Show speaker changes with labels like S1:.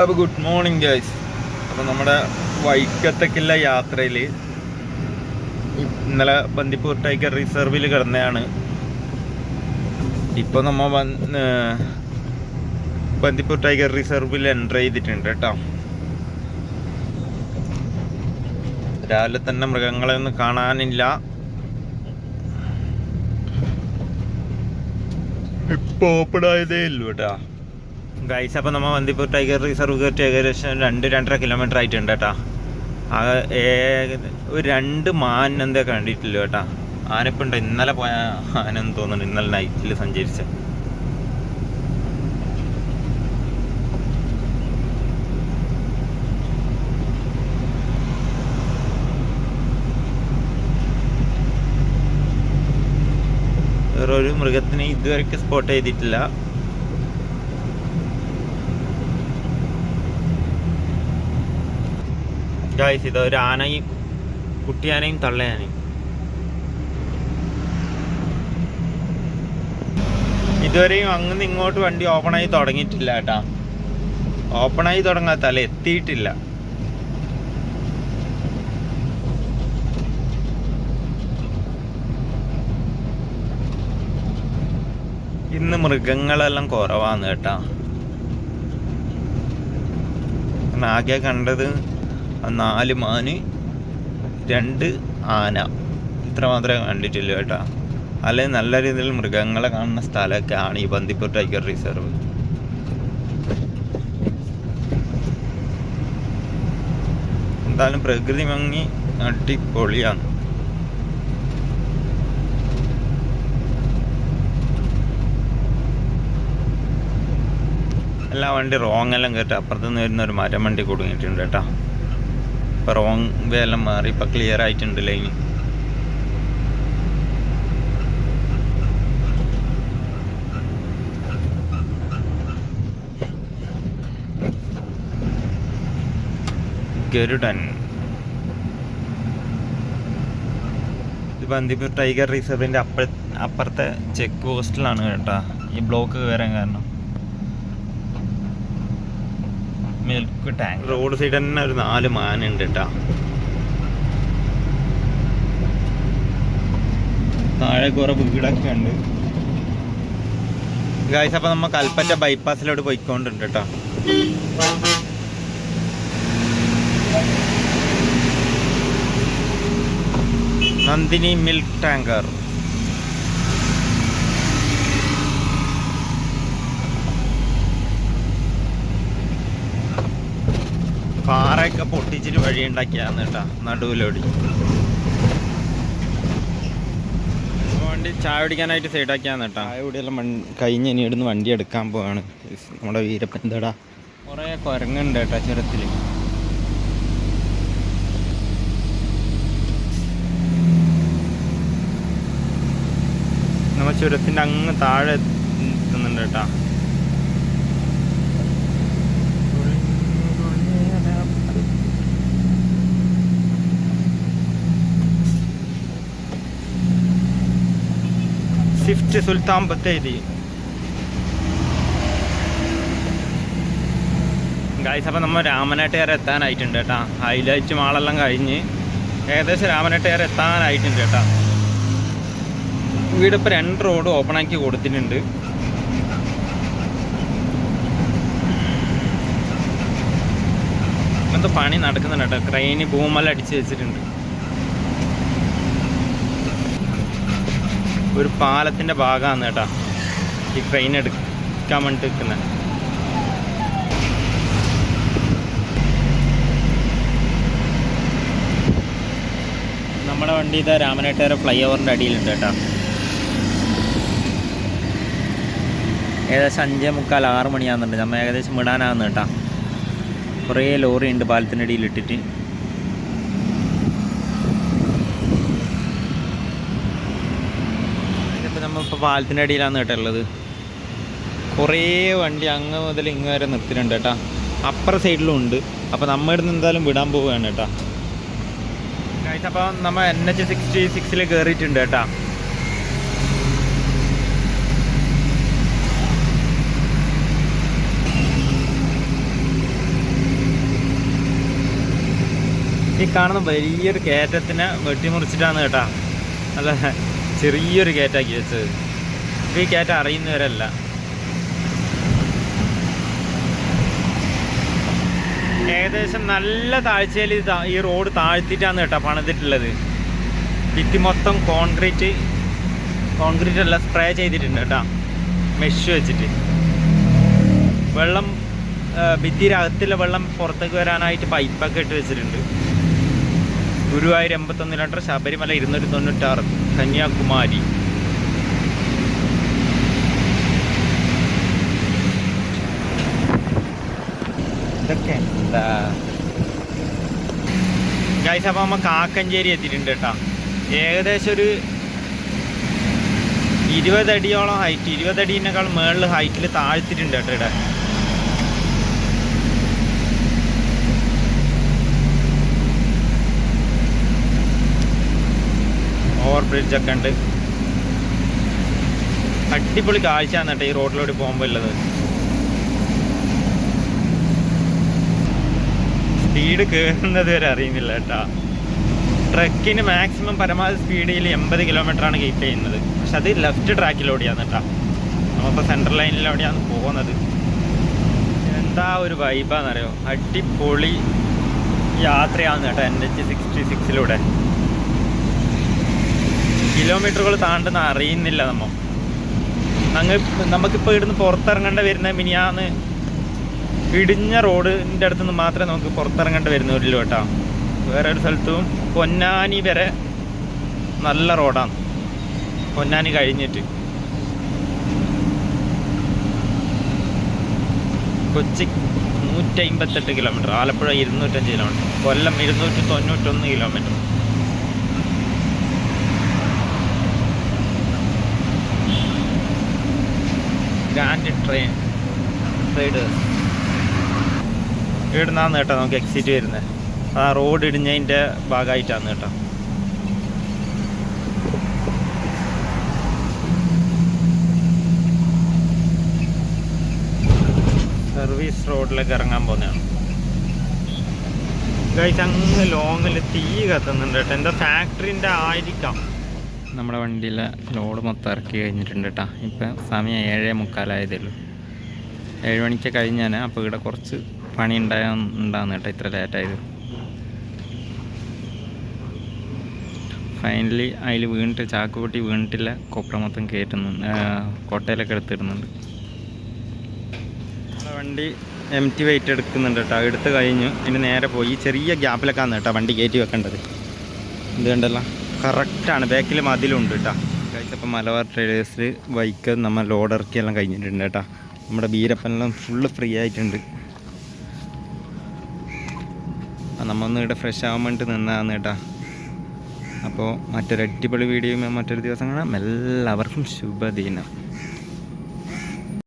S1: അപ്പോൾ good morning guys. അപ്പോൾ നമ്മുടെ വൈക്കത്തേക്കുള്ള യാത്രയിൽ ഇന്നലെ ബന്ദിപ്പൂർ ടൈഗർ റിസർവിൽ കിടന്നതാണ്. ഇപ്പോൾ നമ്മൾ ബന്ദിപ്പൂർ ടൈഗർ റിസർവിൽ എൻ്റർ ചെയ്തിട്ടുണ്ട് കേട്ടോ. രാവിലെ തന്നെ മൃഗങ്ങളെ ഒന്നും കാണാനില്ല. ഇപ്പോൾ ഓപ്പൺ ആയതേ ഉള്ളൂ കേട്ടോ ഗൈസ്. അപ്പോൾ നമ്മൾ ബന്ദിപ്പൂർ ടൈഗർ റിസർവ് കയറ്റി ഏകദേശം 2-2.5 കിലോമീറ്റർ ആയിട്ടുണ്ട് കേട്ടോ. ഒരു 2 മാൻ എന്താ കണ്ടിട്ടില്ല കേട്ടോ. ആനപ്പം ഉണ്ട്, ഇന്നലെ പോയ ആനെന്ന് തോന്നുന്നുണ്ട്, ഇന്നലെ നൈറ്റിൽ സഞ്ചരിച്ച. വേറൊരു മൃഗത്തിനെ ഇതുവരെയ്ക്ക് സ്പോട്ട് ചെയ്തിട്ടില്ല. ഗൈസ്, ഇത് ഒരു ആനയും കുട്ടിയാനയും തള്ളയാനയും. ഇതുവരെയും അങ്ങനെ ഇങ്ങോട്ട് വണ്ടി ഓപ്പണായി തുടങ്ങിയിട്ടില്ല കേട്ടാ. ഓപ്പണായി തുടങ്ങാത്തല്ല, എത്തിയിട്ടില്ല. ഇന്ന് മൃഗങ്ങളെല്ലാം കുറവാണ് കേട്ടാ. ആകെ കണ്ടത് 4 മാന്, 2 ആന, ഇത്ര മാത്രമേ കണ്ടിട്ടില്ല കേട്ടോ. അല്ലെങ്കിൽ നല്ല രീതിയിൽ മൃഗങ്ങളെ കാണുന്ന സ്ഥലമൊക്കെയാണ് ഈ ബന്ദിപ്പൂർ ടൈഗർ റിസർവ്. എന്തായാലും പ്രകൃതി ഭംഗി അടിപൊളിയാണ്. എല്ലാ വണ്ടി റോങ് എല്ലാം കേട്ടോ. അപ്പുറത്തുനിന്ന് വരുന്ന ഒരു മരം വണ്ടി കൊടുങ്ങിയിട്ടുണ്ട് കേട്ടോ. ഇപ്പം റോങ് വേ എല്ലാം മാറി, ഇപ്പം ക്ലിയർ ആയിട്ടുണ്ട് ലൈന്. ഗരുഡൻ. ഇത് ബന്ദിപ്പൂർ ടൈഗർ റിസർവിൻ്റെ അപ്പുറത്തെ ചെക്ക് പോസ്റ്റിലാണ് കേട്ടോ ഈ ബ്ലോക്ക് വരാൻ കാരണം. മിൽക്ക് ടാങ്ക് റോഡ് സൈഡ് തന്നെ ഒരു 4 മാനുണ്ട് കേട്ടോ. താഴെ കുറെ വീടൊക്കെ ഉണ്ട് ഗായ്സ്. അപ്പം നമ്മൾ കൽപ്പറ്റ ബൈപ്പാസിലോട്ട് പോയിക്കൊണ്ടുണ്ട് കേട്ടോ. Nandini milk tanker. പാറയൊക്കെ പൊട്ടിച്ചിട്ട് വഴി ഉണ്ടാക്കിയാന്ന് കേട്ടാ നടുവിലോടി. വണ്ടി ചായ കുടിക്കാനായിട്ട് സൈഡാക്കിയാന്ന് കേട്ടാ. ചായ കുടിയെല്ലാം കഴിഞ്ഞ് ഇനി ഇവിടുന്ന് വണ്ടി എടുക്കാൻ പോവാണ്. നമ്മുടെ വീരപ്പൻ എന്താടാ, കുറേ കുരങ്ങുണ്ട് കേട്ടോ ചുരത്തിൽ. നമ്മൾ ചുരത്തിൻ്റെ അങ്ങ് താഴെ എത്തുന്നുണ്ട് കേട്ടാ. സ്വിഫ്റ്റ് സുൽത്താൻ ബത്തേരി. ഗൈസ്, അപ്പം നമ്മൾ രാമനാട്ടുകാരെ എത്താനായിട്ടുണ്ട് കേട്ടോ. ഹൈലൈറ്റ് മാളെല്ലാം കഴിഞ്ഞ് ഏകദേശം രാമനാട്ടുകാരെ എത്താനായിട്ടുണ്ട് കേട്ടോ. വീടിപ്പോൾ 2 റോഡ് ഓപ്പണാക്കി കൊടുത്തിട്ടുണ്ട്. ഇങ്ങനത്തെ പണി നടക്കുന്നുണ്ട് കേട്ടോ. ക്രെയിന് ബൂമെല്ലാം അടിച്ച് വെച്ചിട്ടുണ്ട്. ഒരു പാലത്തിൻ്റെ ഭാഗമാണ് കേട്ടോ ഈ ട്രെയിൻ എടുക്കാൻ വേണ്ടി നിൽക്കുന്നത്. നമ്മുടെ വണ്ടി ഇതാ രാമനാട്ടുകാര ഫ്ലൈ ഓവറിൻ്റെ അടിയിലുണ്ട് കേട്ടോ. ഏകദേശം 5:45-6 മണിയാകുന്നുണ്ട്. നമ്മൾ ഏകദേശം വിടാനാകുന്നു കേട്ടോ. കുറേ ലോറി ഉണ്ട് പാലത്തിൻ്റെ അടിയിലിട്ടിട്ട്. നമ്മളിപ്പോൾ പാലത്തിൻ്റെ അടിയിലാണ് കേട്ടോ ഉള്ളത്. കുറേ വണ്ടി അങ്ങ് മുതൽ ഇങ്ങ് വരെ നിർത്തിയിട്ടുണ്ട് കേട്ടോ. അപ്പുറ സൈഡിലും ഉണ്ട്. അപ്പോൾ നമ്മൾ ഇവിടുന്ന് എന്തായാലും വിടാൻ പോവുകയാണ് കേട്ടോ. അപ്പോൾ നമ്മൾ NH66 കയറിയിട്ടുണ്ട് കേട്ടോ. ഈ കാണുന്ന വലിയൊരു കയറ്റത്തിനെ വെട്ടിമുറിച്ചിട്ടാണ് കേട്ടാ നല്ല ചെറിയൊരു കയറ്റാക്കി വെച്ചത്. ഈ കയറ്റം അറിയുന്നവരല്ല. ഏകദേശം നല്ല താഴ്ചയിൽ ഈ റോഡ് താഴ്ത്തിയിട്ടാണ് കേട്ടോ പണിതിട്ടുള്ളത്. ഭിത്തി മൊത്തം കോൺക്രീറ്റ് അല്ല, സ്പ്രേ ചെയ്തിട്ടുണ്ട് കേട്ടോ, മെഷ് വെച്ചിട്ട്. വെള്ളം ഭിത്തിയുടെ അകത്തുള്ള വെള്ളം പുറത്തേക്ക് വരാനായിട്ട് പൈപ്പൊക്കെ ഇട്ട് വെച്ചിട്ടുണ്ട്. ഗുരുവായൂർ 81 ലിറ്റർ, ശബരിമല 296, കന്യാകുമാരി. ഇതൊക്കെ എന്താ ഗൈസ്. അപ്പോൾ നമ്മൾ കാക്കഞ്ചേരി എത്തിയിട്ടുണ്ട് കേട്ടോ. ഏകദേശം ഒരു 20 അടിയോളം ഹൈറ്റ്, 20 അടീനേക്കാൾ മുകളിൽ ഹൈറ്റിൽ താഴ്ത്തിയിട്ടുണ്ട് കേട്ടോ ഇവിടെ. ഓവർ ബ്രിഡ്ജൊക്കെ ഉണ്ട്. അടിപൊളി കാഴ്ചയാണ് കേട്ടോ ഈ റോഡിലൂടെ പോകുമ്പോൾ ഉള്ളത്. സ്പീഡ് കയറുന്നത് വരെ അറിയുന്നില്ല കേട്ടോ. ട്രക്കിന് മാക്സിമം പരമാവധി സ്പീഡിൽ 80 കിലോമീറ്ററാണ് കീപ്പ് ചെയ്യുന്നത്. പക്ഷെ അത് ലെഫ്റ്റ് ട്രാക്കിലൂടെയാണ് കേട്ടോ. നമ്മളിപ്പോൾ സെൻട്രൽ ലൈനിലൂടെയാണ് പോകുന്നത്. എന്താ ഒരു വൈബാണെന്നറിയോ, അടിപൊളി യാത്രയാണ് കേട്ടോ NH66 കിലോമീറ്ററുകൾ താണ്ടെന്ന് അറിയുന്നില്ല. നമുക്കിപ്പോൾ ഇവിടുന്ന് പുറത്തിറങ്ങേണ്ട വരുന്ന മിനിയാന്ന് ഇടിഞ്ഞ റോഡിൻ്റെ അടുത്തുനിന്ന് മാത്രമേ നമുക്ക് പുറത്തിറങ്ങേണ്ട വരുന്നുള്ളൂ കേട്ടോ. വേറെ ഒരു സ്ഥലത്തും പൊന്നാനി വരെ നല്ല റോഡാണ്. പൊന്നാനി കഴിഞ്ഞിട്ട് കൊച്ചി 158 കിലോമീറ്റർ, ആലപ്പുഴ 205 കിലോമീറ്റർ, കൊല്ലം 291 കിലോമീറ്റർ. ഗ്രാൻഡ് ട്രെയിൻ റൈഡേഴ്സ് ഇവിടുന്നാന്ന് കേട്ടോ നമുക്ക് എക്സിറ്റ് വരുന്നത്. ആ റോഡ് ഇടിഞ്ഞതിൻ്റെ ഭാഗമായിട്ടാണ് കേട്ടോ. സർവീസ് റോഡിലേക്ക് ഇറങ്ങാൻ പോകുന്നതാണ് ഗൈസ്. അങ്ങ് ലോങ്ങിൽ തീ കത്തുന്നുണ്ട് കേട്ടോ. എന്താ ഫാക്ടറിൻ്റെ ആയിരിക്കാം. നമ്മുടെ വണ്ടിയിലെ ലോഡ് മൊത്തം ഇറക്കി കഴിഞ്ഞിട്ടുണ്ട് കേട്ടോ. ഇപ്പം സമയം 7:45 ഉള്ളൂ. 7 മണിക്ക് കഴിഞ്ഞാൽ. അപ്പോൾ ഇവിടെ കുറച്ച് പണി ഉണ്ടാകുന്ന കേട്ടോ ഇത്ര ലേറ്റായത്. ഫൈനലി അതിൽ വീണിട്ട് ചാക്കുപൊട്ടി വീണിട്ടില്ല, കൊപ്ര മൊത്തം കയറ്റുന്നുണ്ട്, കൊട്ടയിലൊക്കെ എടുത്തിടുന്നുണ്ട്. നമ്മുടെ വണ്ടി MT വെയിറ്റ് എടുക്കുന്നുണ്ട് കേട്ടോ. എടുത്ത് കഴിഞ്ഞു. ഇനി നേരെ പോയി ചെറിയ ഗ്യാപ്പിലൊക്കെയാണ് കേട്ടോ വണ്ടി കയറ്റി വെക്കേണ്ടത്. ഇത് കണ്ടല്ലോ, കറക്റ്റാണ്. ബാക്കിൽ മതിലുണ്ട് കേട്ടോ. കഴിച്ചപ്പോൾ മലബാർ ട്രേഡേഴ്സിൽ ബൈക്ക് നമ്മൾ ലോഡ് ഇറക്കിയെല്ലാം കഴിഞ്ഞിട്ടുണ്ട് കേട്ടോ. നമ്മുടെ ബീരപ്പനെല്ലാം ഫുള്ള് ഫ്രീ ആയിട്ടുണ്ട്. നമ്മൊന്ന് ഇവിടെ ഫ്രഷ് ആവാൻ വേണ്ടി നിന്നതാണ് കേട്ടോ. അപ്പോൾ മറ്റൊരു അടിപൊളി വീഡിയോയുമായി മറ്റൊരു ദിവസം കാണാം. എല്ലാവർക്കും ശുഭദിനം.